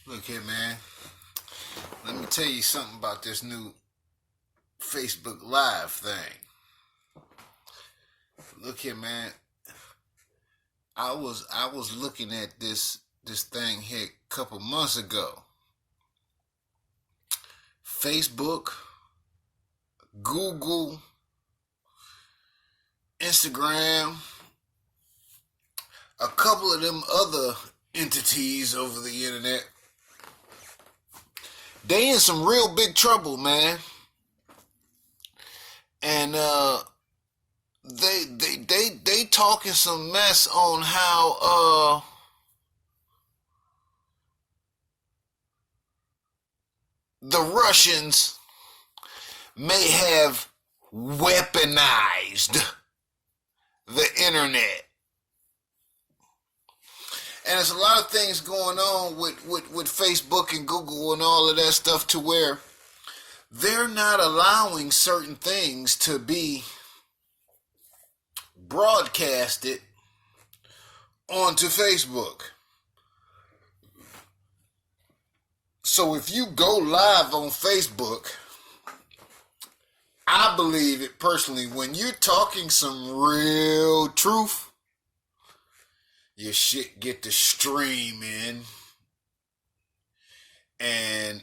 Look here, man. Let me tell you something about this new Facebook Live thing. Look here, man. I was looking at this thing here a couple months ago. Facebook, Google, Instagram, a couple of them other entities over the internet. They in some real big trouble, man. And they talking some mess on how the Russians may have weaponized the internet. And there's a lot of things going on with Facebook and Google and all of that stuff to where they're not allowing certain things to be broadcasted onto Facebook. So if you go live on Facebook, I believe it personally, when you're talking some real truth, your shit get to streaming and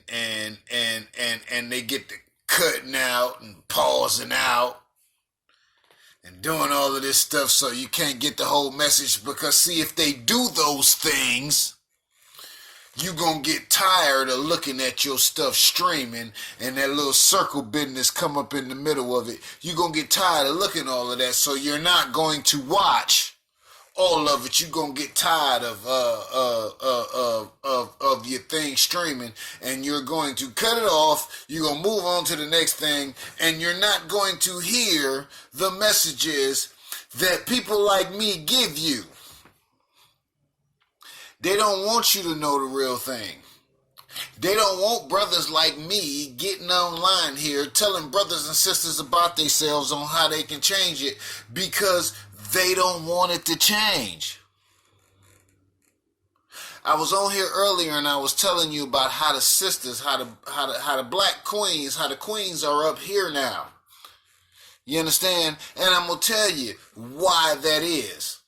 they get to cutting out and pausing out and doing all of this stuff so you can't get the whole message. Because see, if they do those things, you gonna get tired of looking at your stuff streaming and that little circle business come up in the middle of it. You gonna get tired of looking at all of that, so you're not going to watch all of it. You're gonna get tired of your thing streaming, and you're going to cut it off. You're gonna move on to the next thing, and you're not going to hear the messages that people like me give you. They don't want you to know the real thing. They don't want brothers like me getting online here telling brothers and sisters about themselves on how they can change it, because they don't want it to change. I was on here earlier and I was telling you about how the sisters, how the black queens, how the queens are up here now. You understand? And I'm going to tell you why that is.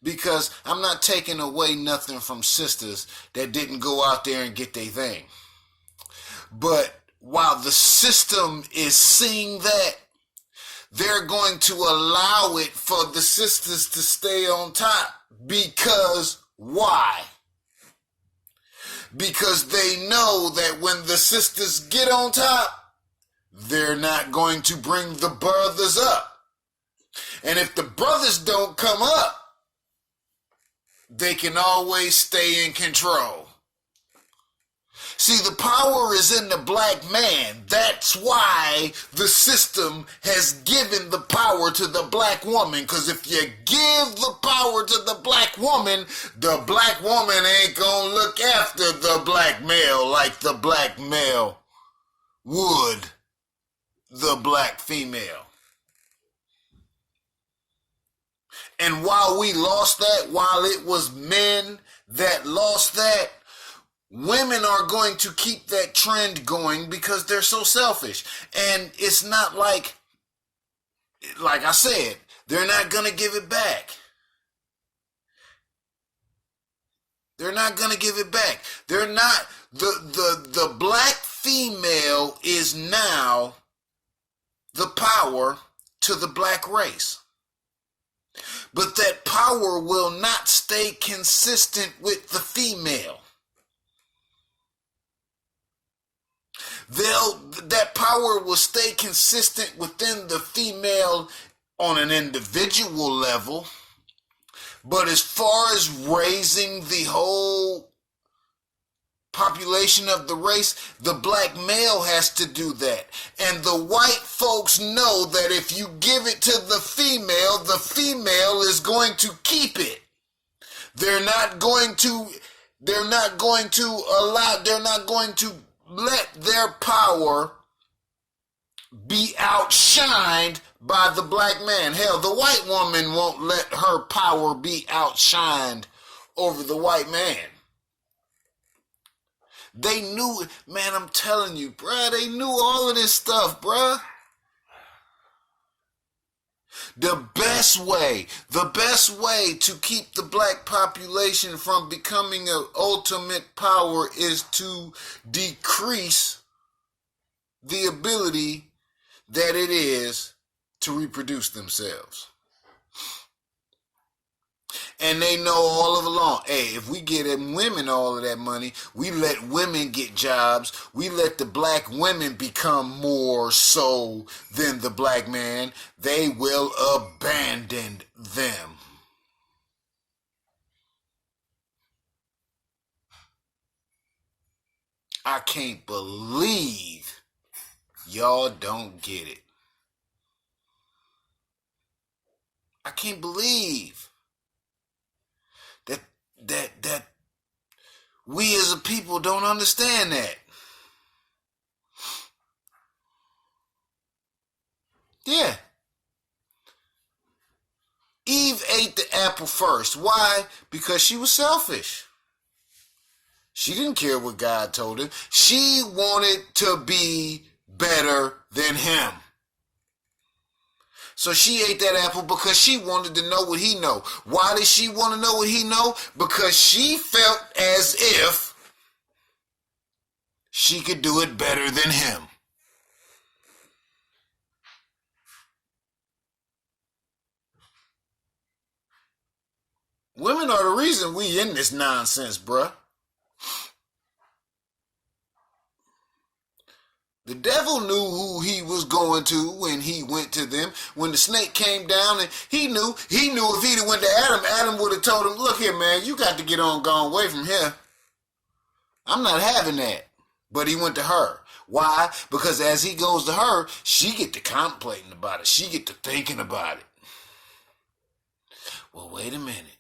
Because I'm not taking away nothing from sisters that didn't go out there and get their thing. But while the system is seeing that, they're going to allow it for the sisters to stay on top. Because why? Because they know that when the sisters get on top, they're not going to bring the brothers up. And if the brothers don't come up, they can always stay in control. See, the power is in the black man. That's why the system has given the power to the black woman. Because if you give the power to the black woman ain't gonna look after the black male like the black male would the black female. And while we lost that, while it was men that lost that, women are going to keep that trend going because they're so selfish. And it's not like I said, they're not going to give it back. They're not going to give it back. They're not, the black female is now the power to the black race. But that power will not stay consistent with the female. That power will stay consistent within the female on an individual level. But as far as raising the whole population of the race, the black male has to do that. And the white folks know that if you give it to the female is going to keep it. They're not going to let their power be outshined by the black man. Hell, the white woman won't let her power be outshined over the white man. They knew, man, I'm telling you, bruh, they knew all of this stuff, bruh. The best way to keep the black population from becoming an ultimate power is to decrease the ability that it is to reproduce themselves. And they know all of along, hey, if we get them women all of that money, we let women get jobs, we let the black women become more so than the black man, they will abandon them. I can't believe y'all don't get it. I can't believe that we as a people don't understand that. Yeah. Eve ate the apple first. Why? Because she was selfish. She didn't care what God told her. She wanted to be better than him. So she ate that apple because she wanted to know what he know. Why did she want to know what he know? Because she felt as if she could do it better than him. Women are the reason we in this nonsense, bruh. The devil knew who he was going to when he went to them. When the snake came down, and he knew if he'd went to Adam, Adam would have told him, look here, man, you got to get on, gone away from here. I'm not having that. But he went to her. Why? Because as he goes to her, she get to contemplating about it. She get to thinking about it. Well, wait a minute.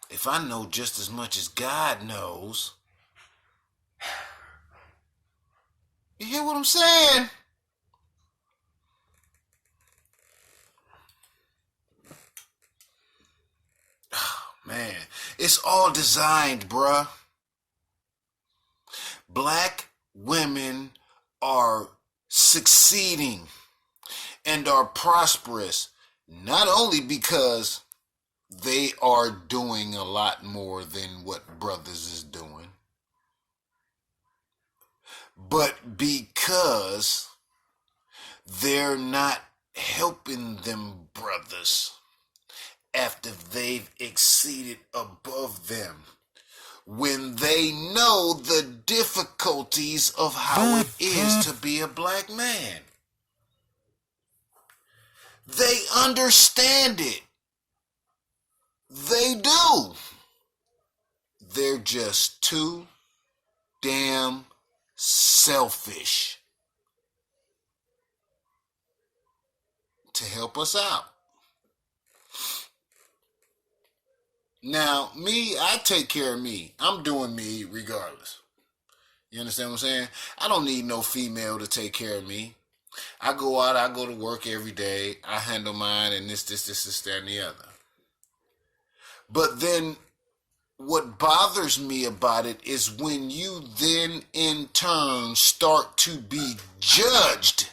If I know just as much as God knows, you hear what I'm saying? Oh, man, it's all designed, bruh. Black women are succeeding and are prosperous, not only because they are doing a lot more than what brothers is doing, but because they're not helping them brothers after they've exceeded above them, when they know the difficulties of how it is to be a black man. They understand it. They do. They're just too damn selfish to help us out. Now, me, I take care of me. I'm doing me regardless. You understand what I'm saying? I don't need no female to take care of me. I go out, I go to work every day. I handle mine and this, that, and the other. But then what bothers me about it is when you then in turn start to be judged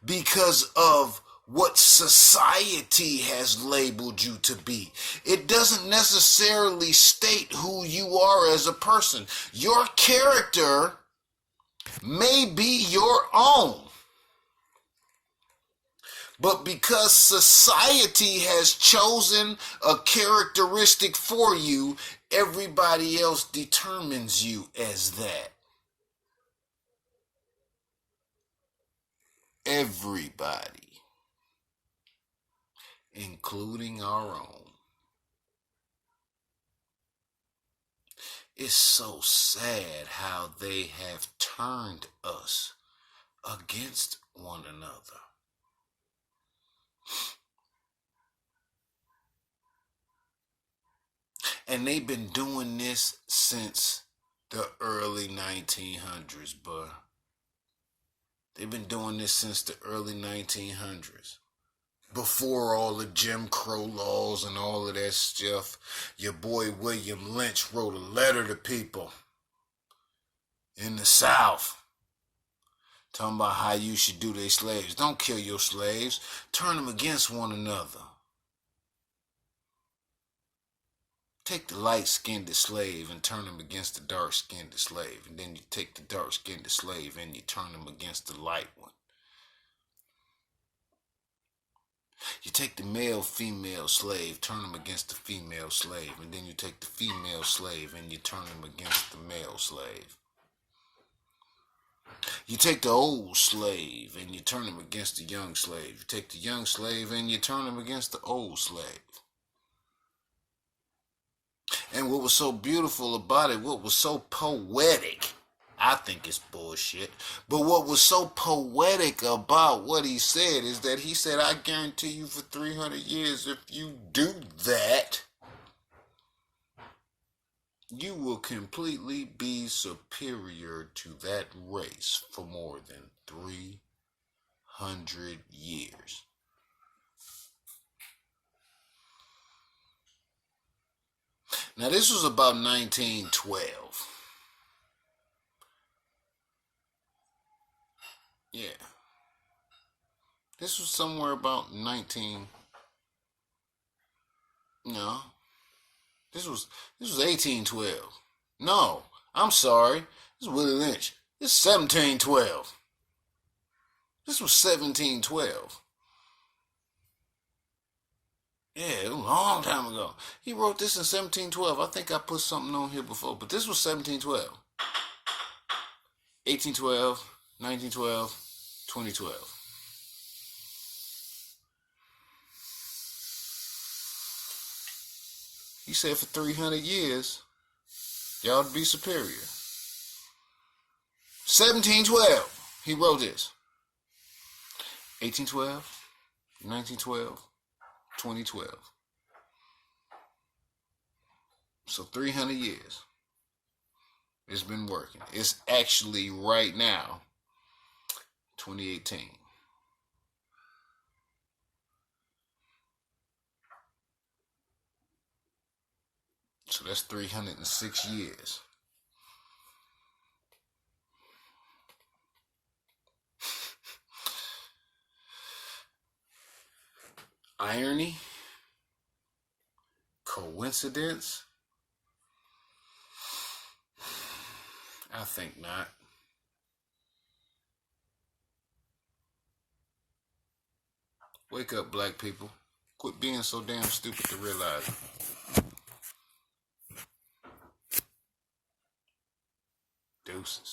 because of what society has labeled you to be. It doesn't necessarily state who you are as a person. Your character may be your own. But because society has chosen a characteristic for you, everybody else determines you as that. Everybody, including our own. It's so sad how they have turned us against one another. And they've been doing this since the early 1900s, bruh. They've been doing this since the early 1900s. Before all the Jim Crow laws and all of that stuff, your boy William Lynch wrote a letter to people. in the South. Talking about how you should do their slaves. Don't kill your slaves. Turn them against one another. Take the light-skinned slave and turn him against the dark-skinned slave. And then you take the dark-skinned slave and you turn him against the light one. You take the male-female slave, turn him against the female slave. And then you take the female slave and you turn him against the male slave. You take the old slave and you turn him against the young slave. You take the young slave and you turn him against the old slave. And what was so beautiful about it, what was so poetic, I think it's bullshit, but what was so poetic about what he said is that he said, I guarantee you for 300 years, if you do that, you will completely be superior to that race for more than 300 years. Now, this was about 1912. Yeah. This was somewhere about 19... No. This was 1812. No, I'm sorry. This is Willie Lynch. This is 1712. This was 1712. Yeah, it was a long time ago. He wrote this in 1712. I think I put something on here before, but this was 1712. 1812, 1912, 2012. He said for 300 years, y'all would be superior. 1712, he wrote this. 1812, 1912, 2012. So 300 years. It's been working. It's actually right now, 2018. So that's 306 years. Irony? Coincidence? I think not. Wake up, black people. Quit being so damn stupid to realize it. Deuces.